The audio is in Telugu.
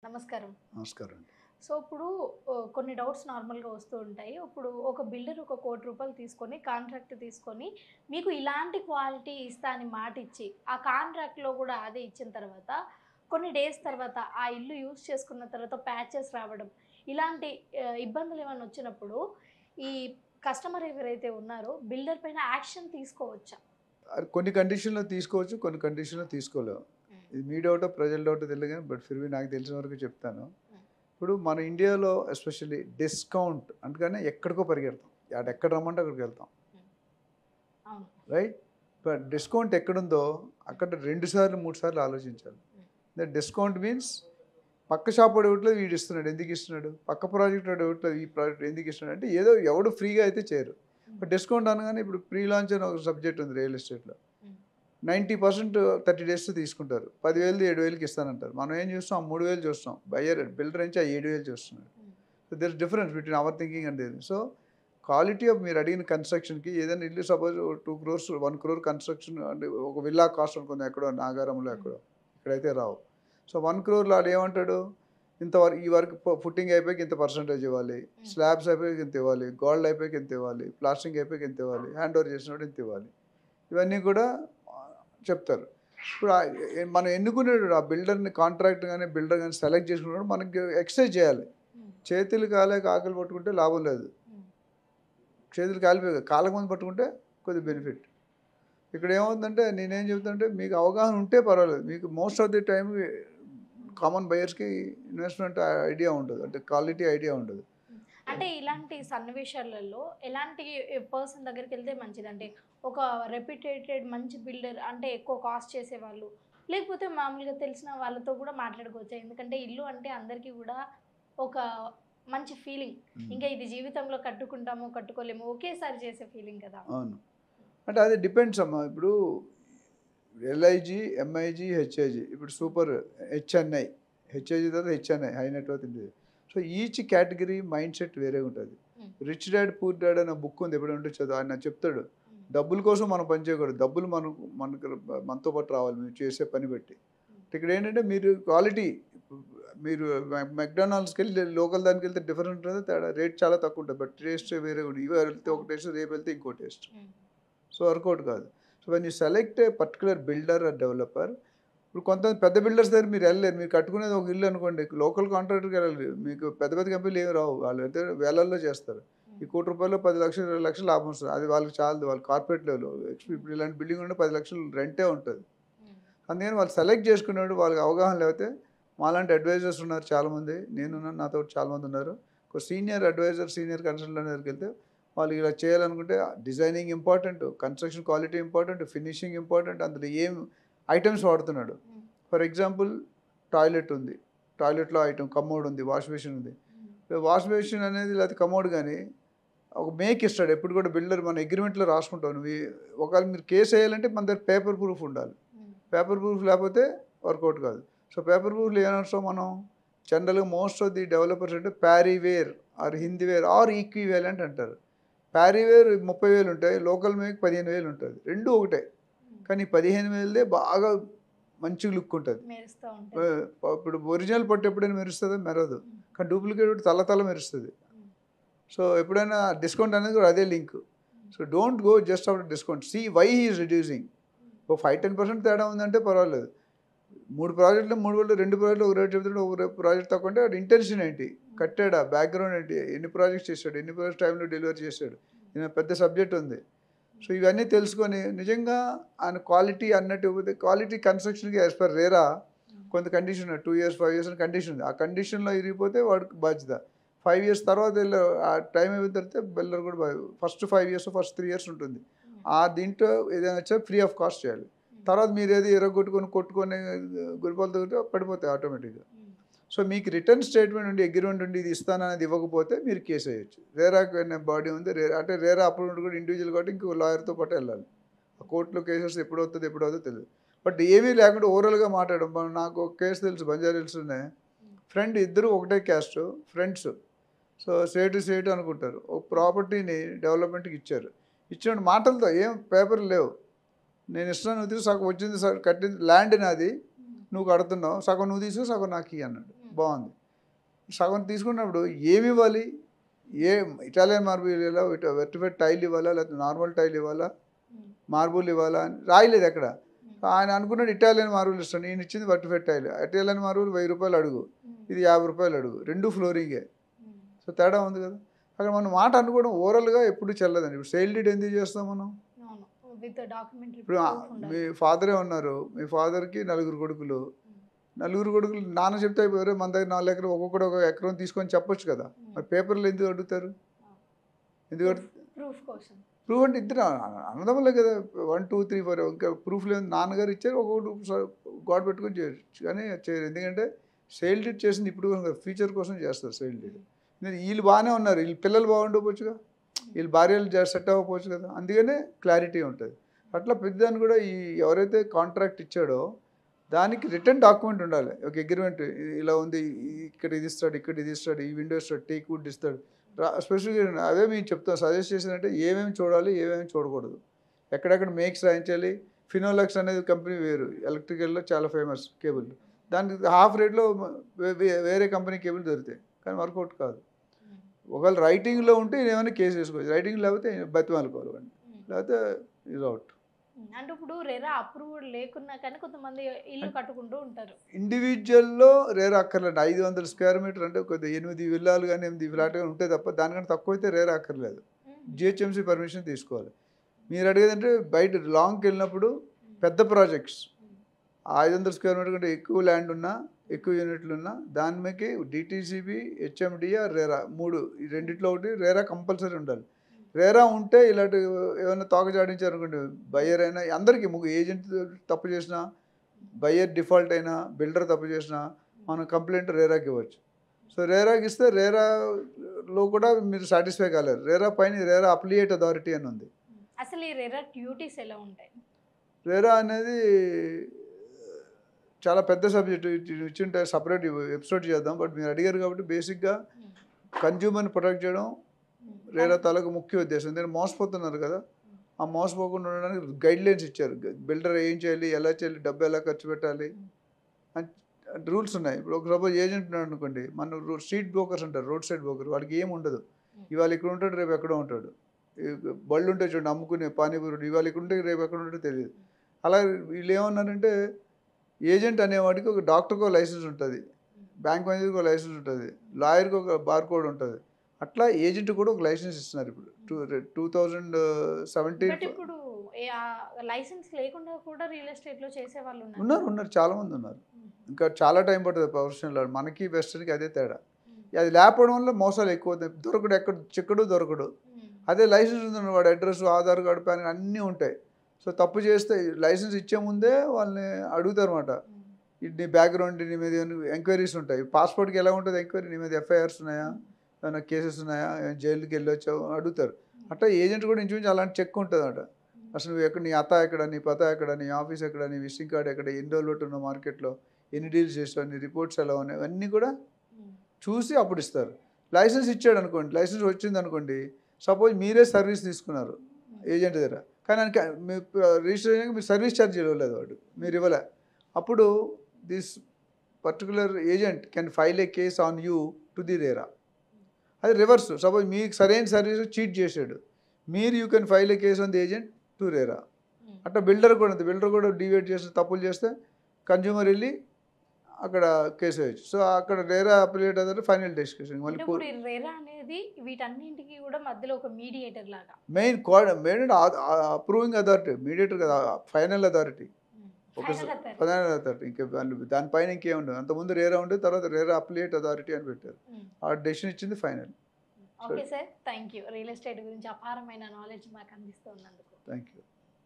నమస్కారం. నమస్కారం. సో, ఇప్పుడు కొన్ని డౌట్స్ నార్మల్‌గా వస్తూ ఉంటాయి. ఇప్పుడు ఒక బిల్డర్ ఒక రూ. 1,00,00,000 తీసుకొని, కాంట్రాక్ట్ తీసుకొని, మీకు ఇలాంటి క్వాలిటీ ఇస్తా అని మాటిచ్చి, ఆ కాంట్రాక్ట్‌లో గూడా అదే ఇచ్చిన తర్వాత, కొన్ని డేస్ తర్వాత ఆ ఇల్లు యూజ్ చేసుకున్న తర్వాత ప్యాచెస్ రావడం, ఇలాంటి ఇబ్బందులేమన్నా వచ్చినప్పుడు, ఈ కస్టమర్ ఎవరైతే ఉన్నారో బిల్డర్ పైన యాక్షన్ తీసుకోవచ్చా? అది కొన్ని కండిషన్‌లో తీసుకోవచ్చు. కొన్ని కండిషన్‌లో తీసుకోలేము. హ్మ్. ఇది మీ డౌటో, ప్రజల డౌటో తెలీదు గానీ బట్ ఫిర్ బీ నాకు తెలిసిన వరకు చెప్తాను. హ్మ్. ఇప్పుడు మన ఇండియాలో ఎస్పెషల్లీ డిస్కౌంట్ అందుకనే ఎక్కడికో పరిగెడతాం. ఎక్కడ రమ్మంటే అక్కడికెళ్తాం. హ్మ్. అవును. రైట్? బట్ డిస్కౌంట్ ఎక్కడుందో అక్కడ 2 సార్లు, 3 సార్లు ఆలోచించాలి. హ్మ్. డిస్కౌంట్ మీన్స్ పక్క షాపోడు ఇవ్వట్లేదు వీడిస్తున్నాడు. ఎందుకు ఇస్తున్నాడు? పక్క ప్రాజెక్ట్ వాడు ఇవ్వట్లేదు ఈ ప్రాజెక్ట్ ఎందుకు ఇస్తున్నాడు? అంటే ఏదో ఎవడు ఫ్రీగా అయితే చేయరు. హ్మ్. బట్ డిస్కౌంట్ అనగానే ఇప్పుడు ప్రీ లాంచ్ అని ఒక సబ్జెక్ట్ ఉంది రియల్ ఎస్టేట్‌లో. హ్మ్. 90% 30 డేస్‌లో తీసుకుంటారు. 10,000ది 7,000కి ఇస్తానంటారు. మనం ఏం చూస్తాం 3,000 చూస్తాం. బిల్డర్ నుంచి ఆ 7,000 చూస్తున్నాడు. Hmm. So, there is difference between our thinking and their. So, quality of మీరు అడిగిన కన్‌స్ట్రక్షన్‌కి ఏదైనా ఇల్లు సపోజ్ 2 క్రోర్స్, 1 క్రోర్ కన్‌స్ట్రక్షన్ అంటే ఒక విల్లా కాస్ట్ అనుకుందాం ఎక్కడో నాగారంలో హ్మ్. ఎక్కడో. ఇక్కడైతే రావు. సో, 1 క్రోర్‌లో ఆడేమంటాడు? ఈ వరకు ఫుట్టింగ్ అయిపోయాక ఇంత పర్సెంటేజ్ ఇవ్వాలి. హ్మ్. స్లాబ్స్ అయిపోయాక ఇంత ఇవ్వాలి. గోడలు అయిపోయాక ఇంత ఇవ్వాలి. ప్లాస్టరింగ్ అయిపోయాక ఇంత ఇవ్వాలి. హ్యాండ్ ఓవర్ చేసినప్పుడు ఇంత ఇవ్వాలి. ఇవన్నీ కూడా చెప్తారు. ఇప్పుడు మనం ఎన్నుకునేటప్పుడు ఆ బిల్డర్‌ని కాంట్రాక్ట్ గాని, బిల్డర్ గాని సెలెక్ట్ చేసుకున్నప్పుడు మనకి ఎక్సర్సైజ్ చేయాలి. హ్మ్. చేతులు కాలేక ఆకులు పట్టుకుంటే లాభం లేదు. హ్మ్. చేతులు కాలిపోయాక కాళ్ళకు ముందు పట్టుకుంటే కొద్దిగా బెనిఫిట్. ఇక్కడ ఏమవుతుందంటే నేనేం చెప్తానంటే మీకు అవగాహన ఉంటే పర్వాలేదు. మీకు most of the time common బయర్స్‌కి ఇన్వెస్ట్‌మెంట్ ఐడియా ఉండదు. అంటే క్వాలిటీ ఐడియా ఉండదు. హ్మ్. అంటే ఇలాంటి సన్నివేశాలలో ఎలాంటి పర్సన్ దగ్గరికెళ్తే మంచిది? అంటే ఒక రెప్యూటేటెడ్ మంచి బిల్డర్ అంటే ఎక్కువ కాస్ట్ చేసేవాళ్ళు, లేకపోతే మామూలుగా తెలిసిన వాళ్ళతో గూడా మాట్లాడుకోవచ్చా? ఎందుకంటే ఇల్లు అంటే అందరికీ గూడా ఒక మంచి ఫీలింగ్. హ్మ్. ఇంకా ఇది జీవితంలో కట్టుకుంటామో, కట్టుకోలేమో ఒకేసారి చేసే ఫీలింగ్ కదా! అవును. అంటే అది డిపెండ్స్ అమ్మా. ఇప్పుడు ఎల్ఐజీ, ఎంఐజీ, హెచ్ఐజీ ఇప్పుడు సూపర్ హెచ్ఎన్ఐ. హెచ్ఐజీ తర్వాత HNI high net worth individual. So, each category mind set వేరేగా ఉంటది. హ్మ్. 'రిచ్ డాడ్ పూర్ డాడ్' అనే బుక్ ఉంది. ఎప్పుడైనా ఉంటే చదువు. ఆయన చెప్తాడు. హ్మ్. డబ్బుల కోసం మనం పని చేయకూడదు. డబ్బులు మనకు మనతో పాటు రావాలి. మీరు చేసే పని బట్టి. హ్మ్. ఇక్కడ ఏంటంటే మీరు క్వాలిటీ మీరు మెక్‌డానల్డ్స్‌కెళ్ళి లోకల్ దానికెళ్తే డిఫరెంట్ ఉంటది. తేడా రేట్ చాలా తక్కువ ఉంటది. బట్ టేస్ట్ వేరేగా ఉంటది. ఇవాళ వెళ్తే ఒక అవును. టేస్ట్, రేపు వెళ్తే ఇంకో టేస్ట్. హ్మ్. సో, వర్కౌట్ కాదు. So, when you select a particular builder or developer ఇప్పుడు కొంతమంది పెద్ద బిల్డర్స్ దగ్గర మీరు వెళ్ళలేరు. మీరు కట్టుకునేది ఒక ఇల్లు అనుకోండి. లోకల్ కాంట్రాక్టర్‌కి వెళ్ళాలి. మీకు పెద్ద పెద్ద కంపెనీలు ఏమి రావు. వాళ్ళు అయితే వేలల్లో చేస్తారు. ఈ హ్మ్. రూ. 1,00,00,000 10,00,000 20,00,000 లాభం వస్తది. అది వాళ్ళకి చాలదు. వాళ్ళు కార్పొరేట్ లెవెల్. హ్మ్. ఇప్పుడు ఇలాంటి బిల్డింగ్ ఉంటే 10,00,000 రెంటే ఉంటది. హ్మ్. అందుకని వాళ్ళు సెలెక్ట్ చేసుకునేవాడు వాళ్ళకి అవగాహన లేకపోతే మాలాంటి అడ్వైజర్స్ ఉన్నారు చాలామంది. నేనున్నాను. నాతో చాలామంది ఉన్నారు. ఒక సీనియర్ అడ్వైజర్, సీనియర్ కన్సల్టెంట్ దగ్గరికెళ్తే వాళ్ళు ఇలా చేయాలనుకుంటే designing important, construction quality important, finishing important. అందులో ఏం ఐటెమ్స్ వాడుతున్నాడు. హ్మ్. ఫర్ ఎగ్జాంపుల్ టాయిలెట్ ఉంది. టాయిలెట్‌లో ఐటెమ్ కమోడ్ ఉంది. వాష్ బేసిన్ ఉంది. హ్మ్. వాష్ బేసిన్ అనేది లేకపోతే కమోడ్ గాని ఒక మేక్ ఇస్తాడు. ఎప్పుడు కూడా బిల్డర్ మన అగ్రీమెంట్‌లో రాసుకుంటాం. ఒకవేళ మీరు కేస్ ఎయ్యాలంటే మన దగ్గర పేపర్ ప్రూఫ్ ఉండాలి. హ్మ్. పేపర్ ప్రూఫ్ లేకపోతే వర్కౌట్ కాదు. సో, పేపర్ ప్రూఫ్‌లో ఏమేస్తాం మనం జనరల్‌గా మోస్ట్ ఆఫ్ ది డెవలపర్స్ అంటే ప్యారీవేర్ ఆర్ హిందీవేర్ ఆర్ ఈక్వివాలెంట్ అంటారు. ప్యారీవేర్ 30,000 ఉంటాయి. లోకల్ మేక్ 15,000 ఉంటది. రెండూ ఒకటే. హ్మ్. కానీ 15,000దే బాగా మంచి లుక్ ఉంటది. మెరుస్తా ఉంటది. ఇప్పుడు ఒరిజినల్ పట్టు ఎప్పుడైనా మెరుస్తదా? మెరవదు. హ్మ్. కానీ డూప్లికేట్ పట్టు తళ తళ మెరుస్తది. హ్మ్. సో, ఎప్పుడైనా డిస్కౌంట్ అనేది కూడా అదే link. Hmm. So, don't go just after discount. See why he is reducing. Hmm. Oh 5, 10% తేడా ఉందంటే పర్వాలేదు. 3 ప్రాజెక్ట్‌లో 3 వాళ్ళు 2 ప్రాజెక్ట్‌లో ఒక రేట్ చెప్తుంటే ఒక ప్రాజెక్ట్ తక్కువ అంటే వాడి ఇంటెన్షన్ ఏంటి? హ్మ్. కట్టాడా? బ్యాక్‌గ్రౌండ్ ఏంటి? ఎన్ని ప్రాజెక్ట్స్ చేసాడు? ఎన్ని ప్రాజెక్ట్స్ టైమ్‌లో డెలివరీ చేసాడు? హ్మ్. ఈయన పెద్ద సబ్జెక్ట్ ఉంది. సో, హ్మ్. ఇవన్నీ తెలుసుకొని నిజంగా ఆయన క్వాలిటీ అన్నట్టు ఇవ్వకపోతే క్వాలిటీ కన్‌స్ట్రక్షన్‌కి యాస్ పర్ రెరా హ్మ్. కొంత కండిషన్ 2 ఇయర్స్, 5 ఇయర్స్ అని కండిషన్ ఉంది. ఆ కండిషన్‌లో ఇరిగిపోతే వాడికి బాధ్యత. 5 ఇయర్స్ తర్వాత ఆ టైం అయిపోయిన తర్వాత బిల్డర్ కూడా ఫస్ట్ 5 ఇయర్స్, ఫస్ట్ 3 ఇయర్స్ ఉంటుంది. హ్మ్. దీంట్లో ఏదైనా వచ్చా ఫ్రీ ఆఫ్ కాస్ట్ చేయాలి. హ్మ్. తర్వాత మీరేదో కొట్టుకొని గురిపాలతో పడిపోతాయి ఆటోమేటిక్‌గా. హ్మ్. సో, మీకు రిటర్న్ స్టేట్‌మెంట్ ఉండి, అగ్రీమెంట్ ఉండి ఇది ఇస్తాననేది ఇవ్వకపోతే మీరు కేస్ ఎయొచ్చు. రెరాకి అనే బాడీ ఉంది. అంటే రెరా అప్రూవ్డ్ కూడా ఇండివిడ్యువల్ కాబట్టి ఇంకో లాయర్‌తో పాటు వెళ్ళాలి. ఆ కోర్ట్‌లో కేసెస్ ఎప్పుడవుతదో తెలీదు. బట్ ఏమీ లేకుండా ఓవరాల్‌గా మాట్లాడడం. నాకు ఒక కేస్ తెలుసు బంజారా హిల్స్‌లోనే. హ్మ్. ఫ్రెండ్ ఇద్దరు ఒకటే క్యాస్ట్ ఫ్రెండ్స్. సో, సేటు అనుకుంటారు. ఒక ప్రాపర్టీని డెవలప్‌మెంట్‌కి ఇచ్చారు. ఇచ్చిన మాటలతో ఏం పేపర్‌లు లేవు. నేను ఇస్తాను నువ్వు తీసుకో సగం వచ్చింది కట్టింది ల్యాండ్ నాది. హ్మ్. నువ్వు కడుతున్నావు. సగం నువ్వు తీసుకో సగం నాకియ్యి అన్నాడు. హ్మ్. బాగుంది. సగం తీసుకున్నప్పుడు ఏమి ఇవ్వాలి, ఇటాలియన్ మార్బుల్ ఇవ్వాలా, వెర్టిఫైడ్ టైల్ ఇవ్వాలా, లేకపోతే నార్మల్ టైల్ ఇవ్వాలా, మార్బుల్ ఇవ్వాలా అని రాయలేదు ఎక్కడ. ఆయన అనుకున్నాడు ఇటాలియన్ మార్బుల్ ఇస్తాను, నేను ఇచ్చింది వెర్టిఫైడ్ టైల్. ఇటాలియన్ మార్బుల్ 1000 రూపాయలు అడుగు, ఇది 50 రూపాయలు అడుగు, రెండు ఫ్లోరింగే. సో తేడా ఉంది కదా. అక్కడ మనం మాట అనుకోవడం ఓరల్గా ఎప్పుడు చెల్లదండి. ఇప్పుడు సేల్ డీడ్ ఎందుకు చేస్తాం మనం? ఇప్పుడు మీ ఫాదరే ఉన్నారు, మీ ఫాదర్కి 4 కొడుకులు, 4 కొడుకులు నాన్న చెప్తే అయిపోయారు, మన దగ్గర 4 ఎకరం ఒక్కొక్కటి ఒక ఎకరం తీసుకొని చెప్పొచ్చు కదా. మరి పేపర్లు ఎందుకు అడుగుతారు? ఎందుకు ప్రూఫ్ అంటే ఇద్దరు అన్నదమ్ములే కదా, 1 2 3 4 ఇంకా ప్రూఫ్ లేదు. నాన్నగారు ఇచ్చారు, ఒక్కొక్కటి గోడ పెట్టుకొని చేయొచ్చు, కానీ చేయరు. ఎందుకంటే సేల్ డీడ్ చేసింది ఇప్పుడు ఫ్యూచర్ కోసం చేస్తారు సేల్ డీడ్. వీళ్ళు బాగానే ఉన్నారు, వీళ్ళు పిల్లలు బాగుండకపోవచ్చుగా, వీళ్ళు భార్యలు సెట్ అవ్వకపోవచ్చు కదా, అందుకనే క్లారిటీ ఉంటుంది. అట్లా పెద్దదాన్ని కూడా ఈ ఎవరైతే కాంట్రాక్ట్ ఇచ్చాడో దానికి రిటర్న్ డాక్యుమెంట్ ఉండాలి. ఒక అగ్రిమెంట్ ఇలా ఉంది, ఇక్కడ ఇది ఇస్తాడు, ఇక్కడ ఇది ఇస్తాడు, ఈ విండో ఇస్తాడు, టేక్ వుడ్ ఇస్తాడు, స్పెసిఫిక్. అదే మేము చెప్తాం, సజెస్ట్ చేసిందంటే ఏమేమి చూడాలి, ఏమేమి చూడకూడదు, ఎక్కడెక్కడ మేక్స్ రాయించాలి. ఫినోలెక్స్ అనేది కంపెనీ వేరు, ఎలక్ట్రికల్లో చాలా ఫేమస్ కేబుల్, దానికి హాఫ్ రేట్లో వేరే కంపెనీ కేబుల్ దొరుకుతాయి, కానీ వర్కౌట్ కాదు. ఒకవేళ రైటింగ్లో ఉంటే ఏమైనా కేసు వేసుకోవచ్చు, రైటింగ్ లేకపోతే బతిమాలుకోవాలి, లేకపోతే ఇది అవుట్. అంటే ఇప్పుడు రెరా అప్రూవ్డ్ లేకున్నా కానీ కొంతమంది ఇల్లు కట్టుకుంటూ ఉంటారు. ఇండివిజువల్లో రేరా అక్కర్లేదు. 500 స్క్వేర్ మీటర్ అంటే కొద్దిగా 8 విల్లాలు కానీ 8 ఫ్లాట్ కానీ ఉంటే తప్ప దానికంటే తక్కువ అయితే రేరా అక్కర్లేదు. జిహెచ్ఎంసీ పర్మిషన్ తీసుకోవాలి. మీరు అడిగేదంటే బయట లాంగ్కి వెళ్ళినప్పుడు పెద్ద ప్రాజెక్ట్స్ 500 స్క్వేర్ మీటర్ కంటే ఎక్కువ ల్యాండ్ ఉన్నా, ఎక్కువ యూనిట్లు ఉన్నా, దాని మీదకి డిటీసీబీ, హెచ్ఎండిఆర్, రేరా 3 ఈ రెండిట్లో ఒకటి రేరా కంపల్సరీ ఉండాలి. రేరా ఉంటే ఇలాంటి ఏమైనా తోక జాడించారనుకోండి, బయ్యర్ అయినా అందరికీ ఏజెంట్ తప్పు చేసినా, బయ్యర్ డిఫాల్ట్ అయినా, బిల్డర్ తప్పు చేసినా మనం కంప్లైంట్ రేరాకి ఇవ్వచ్చు. సో రేరాకి ఇస్తే రేరాలో కూడా మీరు సాటిస్ఫై కాలేరు. రేరా పైన రేరా అప్లియేట్ అథారిటీ అని ఉంది. అసలు ఈ రేరా డ్యూటీస్ ఎలా ఉంటాయి? రేరా అనేది చాలా పెద్ద సబ్జెక్టు, ఇచ్చింటే సపరేట్ ఎపిసోడ్ చేద్దాం. బట్ మీరు అడిగారు కాబట్టి బేసిక్గా కన్జ్యూమర్ని ప్రొటెక్ట్ చేయడం రేరా తాలూకు ముఖ్య ఉద్దేశం. ఎందుకంటే మోసపోతున్నారు కదా, ఆ మోసపోకుండా ఉండడానికి గైడ్ లైన్స్ ఇచ్చారు. బిల్డర్ ఏం చేయాలి, ఎలా చేయాలి, డబ్బు ఎలా ఖర్చు పెట్టాలి అంటే రూల్స్ ఉన్నాయి. ఇప్పుడు ఒక సపోజ్ ఏజెంట్ ఉన్నాడు అనుకోండి, మన స్ట్రీట్ బ్రోకర్స్ అంటారు, రోడ్ సైడ్ బ్రోకర్, వాడికి ఏమి ఉండదు. ఇవాళ ఇక్కడ ఉంటాడు, రేపు ఎక్కడో ఉంటాడు. బళ్ళు ఉంటే చూడండి అమ్ముకునే పానీపూరి, ఇవాళ ఇక్కడ ఉంటే రేపు ఎక్కడ ఉంటే తెలియదు. అలా వీళ్ళు ఏమన్నారంటే ఏజెంట్ అనేవాడికి ఒక డాక్టర్కి ఒక లైసెన్స్ ఉంటుంది, బ్యాంక్ మేనేజర్కి ఒక లైసెన్స్ ఉంటుంది, లాయర్కి ఒక బార్ కోడ్ ఉంటుంది. అట్లా ఏజెంట్ కూడా ఒక లైసెన్స్ ఇస్తున్నారు ఇప్పుడు 2017. ఇప్పుడు లైసెన్స్ లేకుండా కూడా రియల్ ఎస్టేట్లో చేసే వాళ్ళు ఉన్నారు, చాలా మంది ఉన్నారు. ఇంకా చాలా టైం పడుతుంది ప్రొఫెషనల్. మనకి వెస్టర్న్కి అదే తేడా. అది లేకపోవడం వల్ల మోసాలు ఎక్కువ అవుతాయి. దొరకడు, ఎక్కడ చిక్కడు దొరకడు. అదే లైసెన్స్ ఉందన్న వాడు అడ్రస్, ఆధార్ కార్డు, పాన్ అన్నీ ఉంటాయి. సో తప్పు చేస్తే లైసెన్స్ ఇచ్చే ముందే వాళ్ళని అడుగుతారు అన్నమాట, నీ బ్యాక్గ్రౌండ్, నీ మీద ఎంక్వైరీస్ ఉంటాయి. పాస్పోర్ట్కి ఎలా ఉంటుంది ఎంక్వైరీ, నీ మీద ఎఫ్ఐఆర్స్ ఉన్నాయా, ఏమైనా కేసెస్ ఉన్నాయా, జైలుకి వెళ్ళొచ్చావు అడుగుతారు. అట్లా ఏజెంట్ కూడా ఇంచుమించు అలాంటి చెక్ ఉంటుంది అన్నమాట. అసలు నువ్వు ఎక్కడ, నీ అత్త ఎక్కడ, నీ పత ఎక్కడ, నీ ఆఫీస్ ఎక్కడ, నీ విజిటింగ్ కార్డు ఎక్కడ, ఎన్ని రోజులు ఉంటున్నావు మార్కెట్లో, ఎన్ని డీల్స్ చేస్తావు, నీ రిపోర్ట్స్ ఎలా ఉన్నాయి, అన్నీ కూడా చూసి అప్పుడు ఇస్తారు. లైసెన్స్ ఇచ్చాడు అనుకోండి, లైసెన్స్ వచ్చింది అనుకోండి, సపోజ్ మీరే సర్వీస్ తీసుకున్నారు ఏజెంట్ దగ్గర, కానీ మీ రిజిస్ట్రేషన్కి మీరు సర్వీస్ ఛార్జ్ ఇవ్వలేదు, వాడు మీరు ఇవ్వలే. అప్పుడు this particular agent can file A case on you to the RERA. అది రివర్స్, సపోజ్ మీకు సరైన సర్వీస్ చీట్ చేశాడు, మీరు you can file A case on the agent to RERA. అట్లా బిల్డర్ కూడా ఉంది, బిల్డర్ కూడా డివేట్ చేస్తే, తప్పులు చేస్తే కన్జ్యూమర్ వెళ్ళి అక్కడ కేసు వేయచ్చు. సో అక్కడ రేరా అప్లియేట్ అవుతారు, ఫైనల్ డెసిషన్. మళ్ళీ రేరా అనేది వీటన్నింటికి కూడా మధ్యలో ఒక మీడియేటర్ లాగా, మెయిన్ అప్రూవింగ్ అథారిటీ, మీడియేటర్ కదా, ఫైనల్ అథారిటీ, ఫైనల్ అథారిటీ. ఇంకా దానిపైన ఇంకేముండదు. అంతకుముందు రేరా ఉండే, తర్వాత రేరా అప్లియేట్ అథారిటీ అని పెట్టారు. ఆ డెసిషన్ ఇచ్చింది final. Okay sir, thank you. Real estate గురించి అపారమైన నాలెడ్జ్ మాకు అందిస్తున్నందుకు థ్యాంక్ యూ.